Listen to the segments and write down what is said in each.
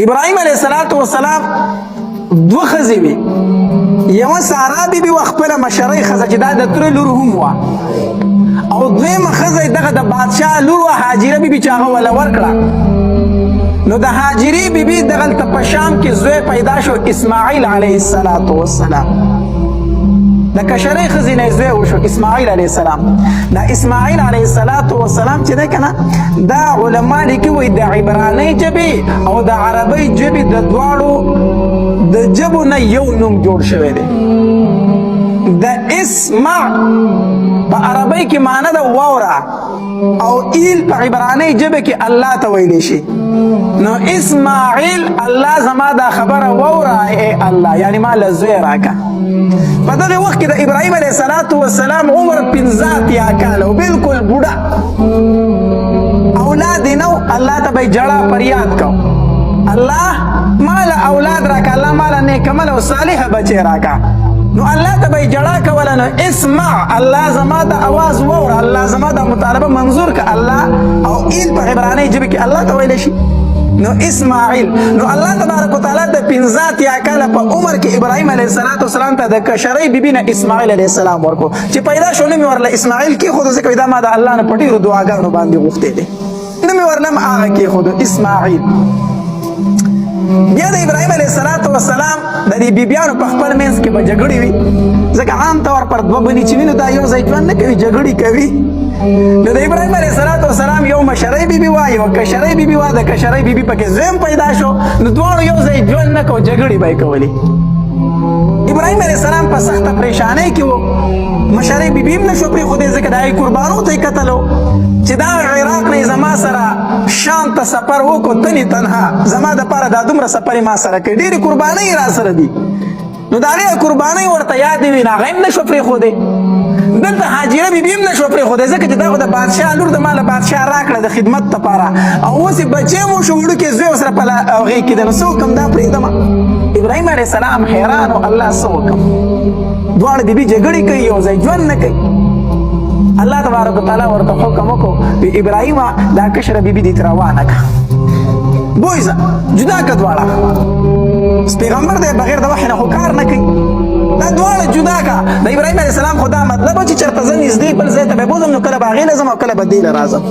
ابراهیم علیه السلام دوه ښځې وې، یوه سارا بیبي وه خپله مشرۍ ښځه چې دا د تره لور هم وه، او دویمه ښځه دغه د بادشاه لور وه هاجره بیبي چې هغه وله ورکړه. نو د هاجرې بیبي دغلته په شام کې زوی پیدا شو اسماعیل علیه السلام. د کشرۍ ښځې نه یې زوی وشو اسماعیل علیه السلام. دا اسماعیل علیه السلام چې دی که نه، دا علما لیکي وایي د عبرانۍ ژبې او د عربۍ ژبې د دواړو د ژبو نه یو نوم جوړ شوی دی. د اسمع په عربۍ کې معنی ده واوره، او ایل په عبرانۍ ژبه کې الله ته ویلی شي. نو اسماعیل الله زما دا خبره واوره ای الله، یعنی ما له زوی راکه. په دغه وخت کې د ابراهیم علیه السلام عمر 15 کاله و، بالکل بوډا، اولاد یې نه و. الله ته به یې جړه فریاد کو، الله ماله اولاد راکه، الله ماله نیکمل او صالحه بچی راکه. نو الله ته به یې جړه کوله. نو اسمع، الله زما د اواز واوره، الله زما د مطالبه منظور که. الله او ایل په عبرانۍ ژبه کې الله ته ویلی شي. نو اسماعیل، نو الله تبارک وتعالی د 15 کاله په عمر کې ابراهیم علیه السلام ته د کشرۍ بیبي نه اسماعیل علیه السلام ورکو. چې پیدا شو نوم یې ورله اسماعیل کېښودو، ځکه دا ما د الله نه په ډېرو دعاګانو باندې غوښتی دی. نوم یې ورله هم هغه کېښودو اسماعیل. بیا د ابراهیم علیه السلام د دې بیبیانو په خپل منځ کې به جګړې وي، ځکه عام طور پر دوه بنې چې وي نو دا یو ځای ژوند نه کوي، جګړې کوي. نو د ابراهیم علیه السلام یو مشرۍ بیبي وه، یوه کشرۍ بیبي وه. د کشرۍ بیبي پکې زوی پیدا شو، نو دواړو یو ځای ژوند نه کو، جګړې به یې کولې. ابراهیم علیه السلام په سخته پریشانۍ کې و. مشرۍ بیبي هم نه شو پرېښودی، ځکه د هغې قربانو ته یې کتل چې دا عراق نه زما سره شام ته سفر وکړو تنې تنها، زما دپاره دا دومره سفر یې ما سره کوي، ډېرې قربانۍ را سره دي. نو د هغې قربانۍ ورته یادې وي، نو هغه هم نه شو پرېښودی. دلته هاجره بیبي هم نه شو پرېښودی، ځکه چې دا خو د بادشاه لور د ما له بادشاه راکړه د خدمت دپاره، او اوس یې بچی مو شو وړوکی زوی ورسره په هغې کې دی. نو څه وکړم دا پرېږدمه. ابراهیم علیه السلام حیران و، الله څه وکړم، دواړه بیبي جګړې کوي، یو ځای ژوند نه کوي. الله تبارک وتعالی ورته حکم وکړو، وی ابراهیمه دا کشره بیبي دې روانه کړه، بویزه جدا کړه دواړه. پیغمبر دی بغیر د وحی نه خو کار نه کوي، دا دواړه جدا کړه. د ابراهیم علیه السلام خو دا مطلب و چې چېرته زه نږدې بل ځای ته به بوځم، نو کله به هغې له ځم او کله به دې له راځم.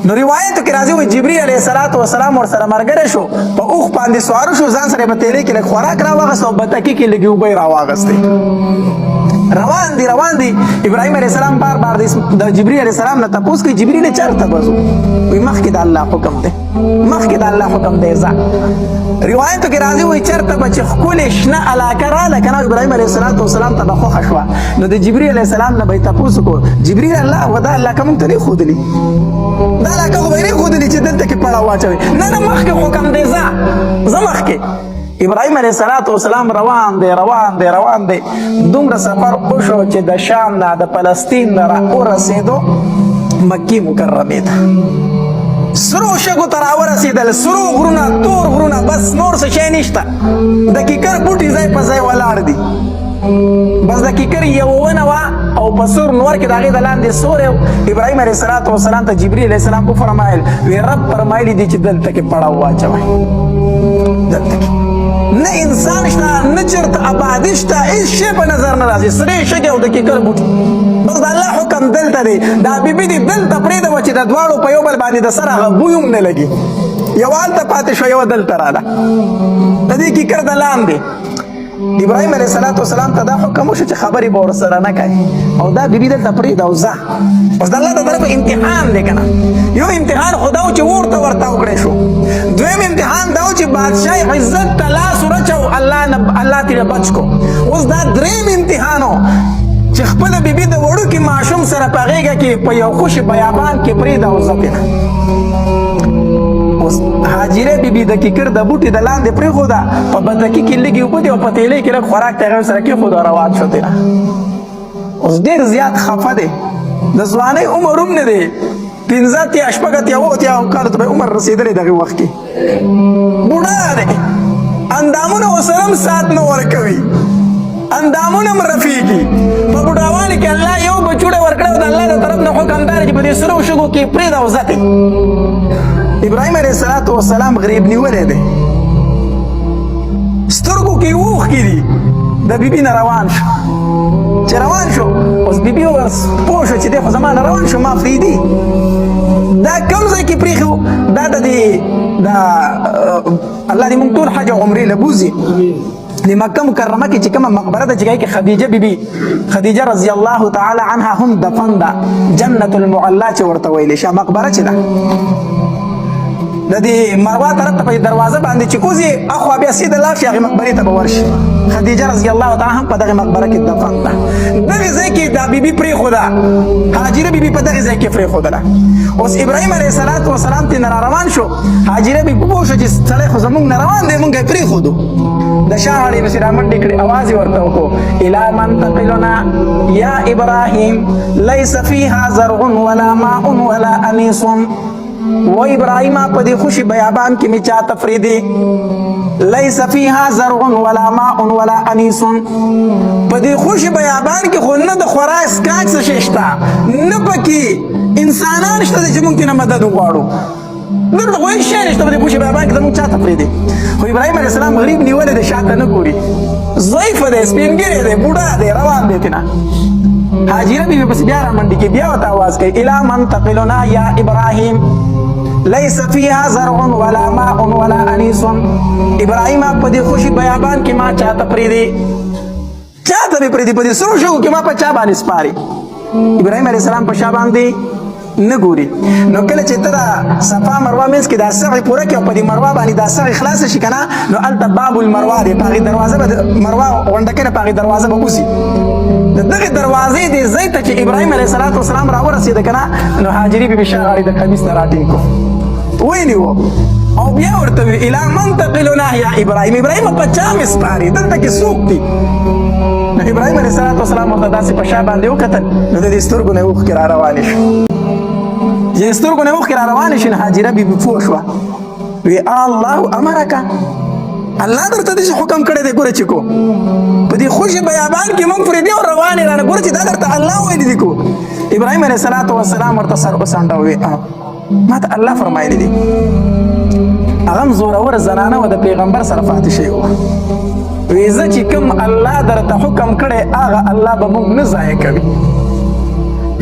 نو روایتو کې راځي وایي جبري علیه السلام ورسره ملګری شو، په اوښ باندې سواره شو، ځان سره یې په تیلې کې لږ خوراک راواغست او بتکي کې لږې اوبه یې راواغستې. روان دي ابراهیم علیه السلام بار د جبري علیه السلام نه تپوس کوي، جبریل چېرته به ځو؟ وایي مخکې د الله حکم دی، مخکې د الله حکم دی ځه. روایتو کې راځي وایي چېرته به چې ښکلې شنه علاقه راله که نه، ابراهیم علیه السلام ته به خوښه شوه. نو د جبري علیه السلام نه به یې تپوس وکړو، جبریل الله دا علاقه موږ ته نه ښودلي، دا علاقه خو به یې نه ښودلي چې دلته کې پړه واچوي. نه مخکې حکم دی ځه مخکې. ابراهیم علیه السلام روان دی، دومره سفر وشو چې د شام نه د فلسطین نه را ورسېدو مکې مکرمې ته. سرو شګو ته راورسېدل، سرو غرونه، تور غرونه، بس نور څه شی نشته. د کیکر بوټي ځای په ځای ولاړ دي، بس د کیکر یوه ونه وه او په سور نور کې د هغې د لاندې سوری و. ابراهیم علیه السلام ته جبري علیه السلام وفرمایل، وی رب فرمایلی دي چې دلته کې پړاو واچوئ، دلته کې نه انسان شته، نه چېرته آبادي شته، هېڅ شی په نظر نه راځي، سرې شګې او د کیکر بوټي. بس د الله حکم دلته دی، دا بیبي دې دلته پرېږدوه چې د دواړو په یو بل باندې د سر هغه بوی هم نه لګي. یوه هلته پاتې شوه، یوه دلته راله، د دې کیکر د لاندې. ابراهیم علیه السلام ته دا حکم وشو چې خبرې به ورسره نه کوي، او دا بیبي دلته پرېږده او ځه. اوس د الله د طرفه امتحان دی که نه، یو امتحان خو دا و چې ورته وکړی شو، دویم امتحان دا و چې بادشاه عزت ته لاس ورچو، الله ترې بچ کو. اوس دا دریم امتحان و چې خپله بیبي د وړوکي ماشوم سره په غېږه کې په یو خوشي بیابان کې پرېږده او ځه پرې. اوس هاجره بیبي د کیکر د بوټي د لاندې پرېښوده، په بتکي کې لږې اوبه دي او په تیلې کې لږ خوراک ته هغې سره کېښوده او روان شو تېره. اوس ډېر زیات خفه دی، د ځوانۍ عمر هم نه دی، 15 شپږ کالو ته به عمر رسېدلی دغې وخت کې، بوډا دی، اندامونه ورسره هم سات نه ورکوي، اندامونه هم رفېږي. په بوډاوالي کې الله یو بچوړی ورکړی او د الله د طرف نه حکم دا دی چې په دې سرو شګو کې یې پرېږده او ځه ابراهیم علیه السلام غریب نیولې دی سترګو کې اوښکې دي د بیبي نه روان شو چې روان شو اوس بیبي پوه شو چې دی خو زما نه روان شو ما پرېږدي دا کوم ځای کې پرېښو دا د دې الله دې موږ ټول حج او عمرې له بوځي د مکه مکرمه کې چې کومه مقبره ده چې کې خدیجه بیبي خدیجه رضی الله تعالی عنها هم دفن ده جنت المعلا چې ورته ویلې شه مقبره چې ده د دې مروه طرف ته په دروازه باندې چې کوزي اخو بیا سیده لاړ شي هغې مقبرې ته به ورشي خدیجه رضی الله تعالی هم په دغه مقبره کې دفن ده دغې ځای کې دا بیبي پرېښوده هاجره بیبي په دغې ځای کې پرېښودله اوس ابراهیم علیه السلام ترې نه روان شو هاجره بیبي پوه شو چې سړی خو زموږ نه روان دی مونږ یې پرېښودو د شاه غاړې پسې رامنډې کړې اواز یې ورته وکړو الی منتقلنا یا ابراهیم لیس فیها زرع ولا ماء ولا انیس و ابراهیم په دې خوشي بیابان کې می چا تفریدي لیس فیها زرع ولا ماء ولا انیس په دې خوشي بیابان کې خو نه د خورا اسکاک څه شی شته نه پکې انسانان شته چې موږ نه مدد وغواړو دلته خو هېڅ شی نشته په دې خوشي بیابان کې زموږ چا تفریدي خو ابراهیم علیه السلام غریب نیولی دی شاته نه ګوري ضعیفه دی سپینګیری دی بوډا دی روان دی تېنه هاجره بیبي پسې بیا رامنډې کې بیا ورته آواز کوي الی منتقلنا یا ابراهیم لیس فیها زرع ولا ماء ولا انیس ابراهیم په دې خوشي بیابان کې ما چاته پرېږدي چاته مې پرېږدي په دې سرو شګو کې ما په چا باندې سپاري ابراهیم علیه السلام په شا باندې نه ګوري نو کله چې ته د صفا مروه منځ کې دا سعی پوره کړې او په دې مروه باندې دا سعی خلاصه شي که نه نو هلته باب المروه دی په هغې دروازه به مروه غونډه کړې په هغې دروازه به اوسي د دغې دروازې دې ځای ته چې ابراهیم علیه السلام راورسېده که نه نو هاجري بیبي شا غاړې د کمیس نه راټینګ کړو ونیو او بیا ورته وی الی منتقلنا یا ابراهیم ابراهیم په چا مې سپاري دلته کې څوک دي نو ابراهیم علیه السلام ورته داسې په شا باندې وکتل نو د دې سترګو نه اوښکې را روانې شو چې سترګو نه اوښکې را روانې شي نو هاجره بیبي پوه شوه وی الله امرکه الله درته داسې حکم کړی دی ګوره چې کو په دې خوشي بیابان کې موږ پرېږدي او روانې رانه ګوره چې دا درته الله ویلي دي کو ابراهیم علیه السلام ورته سر وڅنډه وی ما ته الله فرمایلی دي هغه هم زوروره زنانه وه د پیغمبر سره پاتې شوې وه وی زه چې کوم الله درته حکم کړی هغه الله به موږ نه ضایع کوي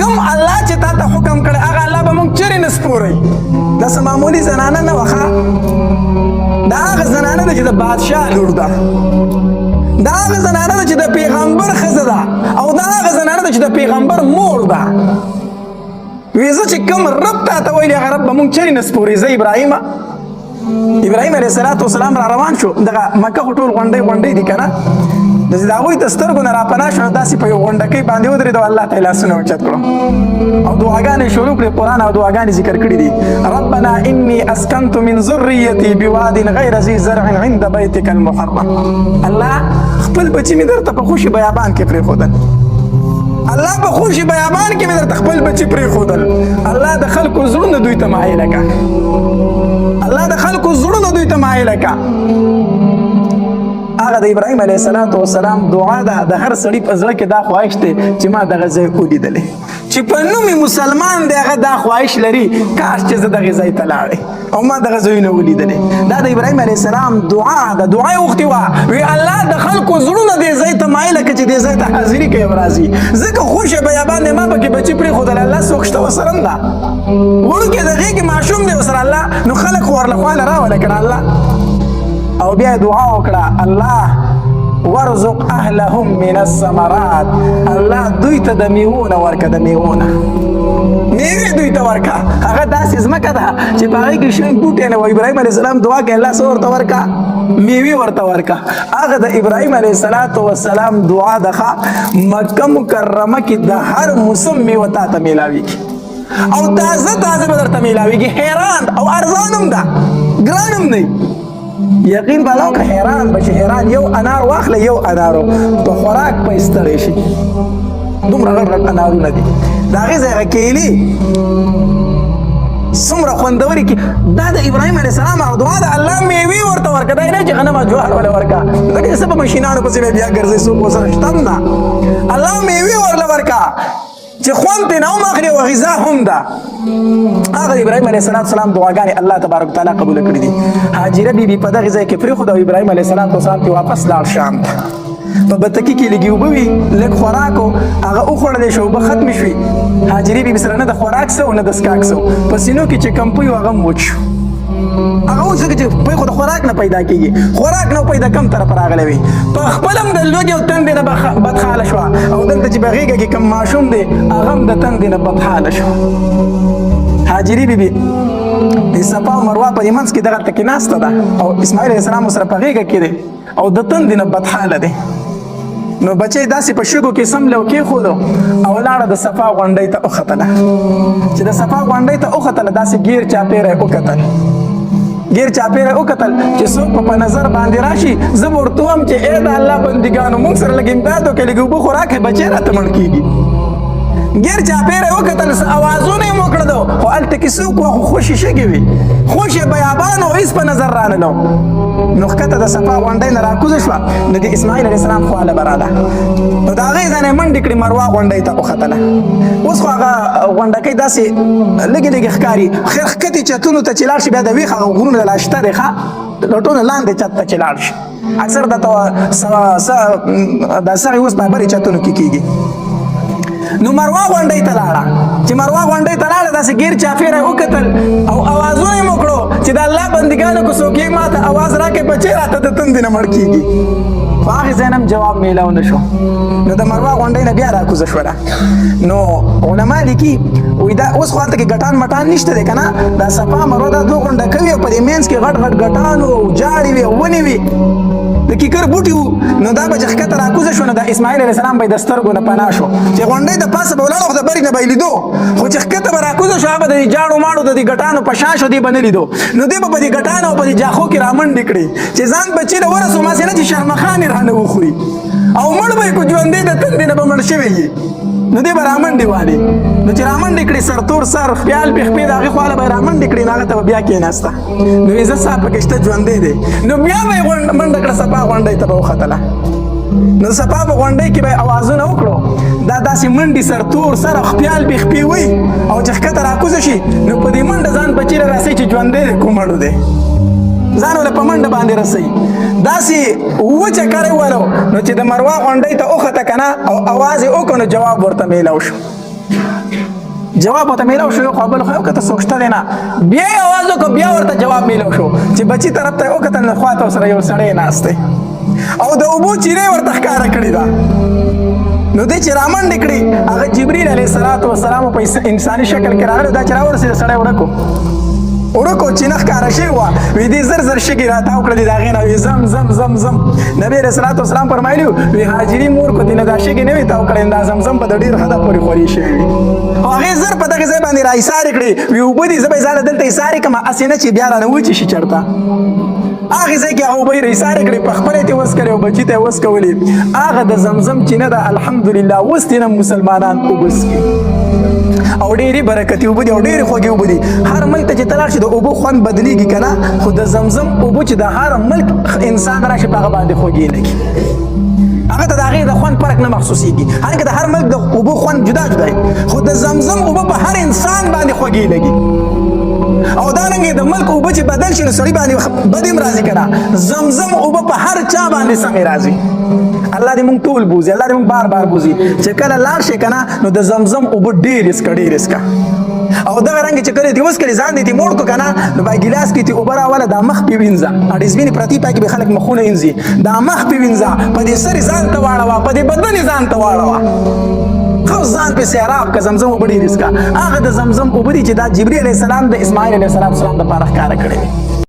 کوم الله چې تا ته حکم کړی هغه الله به موږ چېرې نه سپوروي داسې معمولي زنانه نه وه ښه دا هغه زنانه ده چې د بادشاه لور ده دا هغه زنانه ده چې د پیغمبر ښځه ده او دا هغه زنانه ده چې د پیغمبر مور ده وی زه چې کوم رب تا ته ویلي هغه رب به موږ چېرې نه سپوري زه ابراهیم علیه السلام را روان شو دغه مکه خو ټول غونډۍ دي که نه داسې د هغوی د سترګو نه راپناه شو داسې په یو غونډکۍ باندې ودرېد او الله ته یې لاسونه اوچت کړو او دعاګانې شروع کړې قرآن او دعاګانې ذکر کړي دي ربنا انی اسکنت من ذریتی بواد غیر ذي زرع عند بیتک المحرم الله خپل بچي مې درته په خوشي بیابان کې پرېښودل الله په خوشي بیابان کې مې درته خپل بچي پرېښودل الله د خلکو زړونه دوی ته مایله کړه الله د خلکو زړونه دوی ته مایله کړه هغه د ابراهیم علیه السلام دعا ده د هر سړي په زړه کې دا خواهش دی چې ما دغه ځای ولیدلی چې په نوم مسلمان دی هغه دا خواهش لري کاش چې زه دغې ځای ته لاړې او ما دغه ځایونه ولیدلی دا د ابراهیم علیه السلام دعا ده دعا یې غوښتې وه وی الله د خلکو زړونه دې ځای ته مایله کړه چې دې ځای ته حاضري کوي او راځي ځکه خوشه بیابان دی ما پکې بچي پرېښودل الله څوک شته ورسره هم ده وړوکی د غېږې ماشوم دی ورسره الله نو خلک خو ورله خواله راوله کړه الله او بیا دعا وکړه الله ورزق اهلهم من الثمرات الله دوی ته د میوونه ورکه د میوونه میوې دوی ته ورکه هغه داسې ځمکه ده چې په هغې کې شین بوټی نه و ابراهیم علیه السلام دعا کوي الله څه ورته ورکه میوې ورته ورکه هغه د ابراهیم علیه السلام دعا ده مکه مکرمه کې د هر موسم میوه تا ته میلاویږي او تازه به درته میلاویږي حیران او ارزان هم ده ګران هم دی یقین بالاو که حیران بشي حیران یو انار واخله یو انارو په خوراک په ستړی شي دومره غټ غټ انارونه دي د هغې ځای هغه کیلي څومره خوندورې کې دا د ابراهیم علیه السلام هغه دعا ده الله میوې ورته ورکړه دا نه چې غنم او جوار وله ورکړه ځکه چې څه په مشینانو پسې بیا ګرځئ څوک ورسره شته هم نه الله میوې ورله ورکړه چې خوند ترې نه هم اخلي او غذا هم ده. هغه ابراهیم علیه السلام دعاګانې الله تبارک وتعالی قبوله کړي دي. هاجره بیبي په دغه ځای کې پرېښوده او ابراهیم علیه السلام ته واپس لاړ شام ته. په بتکي کې لږې اوبه وي، لږ خوراک و، هغه وخوړلی شو، اوبه ختمې شوې. هاجرې بیبي سره نه د خوراک څه و نه د څښاک څه و، په سینو کې چې کمپوی و هغه هم وچ شو. هغه اوس ځکه چې پوی خو د خوراک نه پیدا کېږي، خوراک نه پیدا کم طرف راغلی وي، په خپل هم د لوږې او تندې نه بدحاله شوه. او دلته چې په غېږه کې کوم ماشوم دی هغه هم د تندې نه بدحاله شو. هاجرې بیبي د صفا او مروه په دې منځ کې دغه ټکې ناسته ده او اسماعیل علیه السلام ورسره په غېږه کې دی او د تندې نه بدحاله دی. نو بچی داسې په شګو کې سم لو کېښودو او لاړه د صفا غونډۍ ته وختله. چې د صفا غونډۍ ته وختله داسې ګیر چاپېره یې وکتل، ګیر چاپېره وکتل چې څوک په نظر باندې راشي. زه به ورته ووایم چې ای د الله بندګانو موږ سره لږ امداد وکړئ، لږ اوبه خو راکړئ، بچی راته مړ کېږي. ګیر چاپېره یې وکتل، اوازونه یې وکړدو خو هلته کې څوک وه خو خوشې شګې وې، خوشې بیابان و، هېڅ په نظر راننه. نو ښکته د صفا غونډۍ نه راکوزه شوه، نو د اسماعیل علیه السلام خواله به راله. نو د هغې ځای نه یې منډې کړې، مروه غونډۍ ته وختله. اوس خو هغه غونډکۍ داسې لږې لږې ښکاري، خیر ښکتې چتونو ته چې لاړ شي بیا د ویښ هغه غرونه لا شته دی ښه، د ټولو لاندې چت ته چې لاړ شي اکثر دا سغې اوس په برې چتونو کې کېږي. نو مروه غونډۍ ته لاړه، چې مروه غونډۍ ته لاړه داسې ګیر چاپېره یې وکتل او اوازونه یې وکړو چې د الله بندګانو که څوک یې ما ته اواز راکړې بچی راته د تندې نه مړ کېږي. خو هغې ځای نه هم جواب میلاو نه شو. نو د مروه غونډۍ نه بیا راکوزه شوله. نو علما لیکي وایي دا اوس خو هلته کې ګټان مټان نشته دی که نه، دا صفا مروه دا دوه غونډکۍ وي او په دې منځ کې غټ غټ ګټان و او جاړې وې او ونې وي، د کیکر بوټي وو. نو دا به چې ښکته راکوزه شو نو د اسماعیل علیه السلام به یې د سترګو نه پناه شو، چې غونډۍ د پاسه به ولاړ خو د برې نه به یې لیدو، خو چې ښکته به راکوزه شو هغه به د دې جاړو ماړو د دې ګټانو په شا شو، دې به نه لیدو. نو دې به په دې ګټانو او په دې جاخو کې رامنډې کړې چې ځان بچي له ورسو ماسې نه چې شرمخان یې رانه وخوري او مړ به یې کو ژوندی د تندې نه به مړ شوی یې. نو دې به رامنډې والې. نو چې رامنډې کړې سرتور سر خیال پې خپې د هغې خواله به یې رامنډې کړې نو هغه ته به بیا کېناسته. نو یې زه سا پکې شته ژوندی دی. نو بیا به یې منډه کړه صفا غونډۍ ته به وختله. نو صفا په غونډۍ کې به یې اوازونه وکړو، دا داسې منډې سرتور سر خپیال پې خپې وي او چې ښکته راکوزه شي نو په دې منډه ځان بچي له راسئ چې ژوندی دی کو مړو دی، ځان وله په منډه باندې رسوي. داسې اووه چکر یې ولو. نو چې د مروه غونډۍ ته وخته که نه او اواز یې وکړو نو جواب ورته میلاو شو. جواب ورته میلاو شو، یو خوا بل خوا یې وکته څوک شته دی نه، بیا یې اواز وکړو بیا ورته جواب میلاو شو چې بچي طرف ته یې وکتل نو خوا ته ورسره یو سړی ناست دی او د اوبو چینه یې ورته ښکاره کړې ده. نو دې چې رامنډې کړې هغه جبریل علیه السلام په انساني شکل کې راغلی، دا چې راورسېده سړی ورکو چینه ښکاره شوې وه، وی دې زر زر شګې راتاو کړلې د هغې نه، وی زم زم زم زم. نبي علیه السلام فرمایلي وی هاجري مور کو دې نه دا شګې نه وي تاو کړې، دا زمزم په د ډېر حده پورې خورې شوې وي. او هغې زر په دغې ځای باندې را ایسارې کړې، وی اوبه دي زه به یې ځاله دلته ایسارې کړم هسې نه چې بیا رانه وچې شي چېرته. هغې ځای کې هغه اوبه یې ایسارې کړې، په خپله یې ترې وڅکلې او بچي ته یې وڅکولې. هغه د زمزم چینه ده الحمدلله اوس ترې نه مسلمانان اوبه څښي او ډېرې برکتي اوبه دي او ډېرې خوږې اوبه دي. هر ملک ته چې ته لاړ شي د اوبو خوند بدلېږي که نه، خو د زمزم اوبه چې د هر ملک انسان راشي په هغه باندې خوږې لګي، هغه ته د هغې د خوند فرق نه محسوسېږي. حالانکه د هر ملک د اوبو خوند جدا جدا وي، خو د زمزم اوبه په هر انسان باندې خوږې لګي. او دارنګې د ملک اوبه چې بدل شي نو سړي باندې بد هم راځي که نه، زمزم اوبه په هر چا باندې سمې راځي. الله دې مونږ ټول بوزي، الله دې مونږ بار بار بوزي چې کله لاړ شي که نه نو د زمزم اوبه ډېرې څکه ډېرې څکه. او دغه رنګې چې کله دې وڅکلې ځان دې موړ کړو که نه نو په ګیلاس کې دې اوبه راوله دا مخ پې وینځه، ډسبینې پرتې پای کې به خلک مخونه وینځي، دا مخ پې وینځه، په دې سر یې ځان ته واړوه، په دې بدن یې ځان ته واړوه، خو ځان پې سیراب که زمزم اوبه ډېرې څکه. هغه د زمزم اوبه دي چې دا جبري علیه السلام د اسماعیل علیه السلام دپاره ښکاره کړې وې.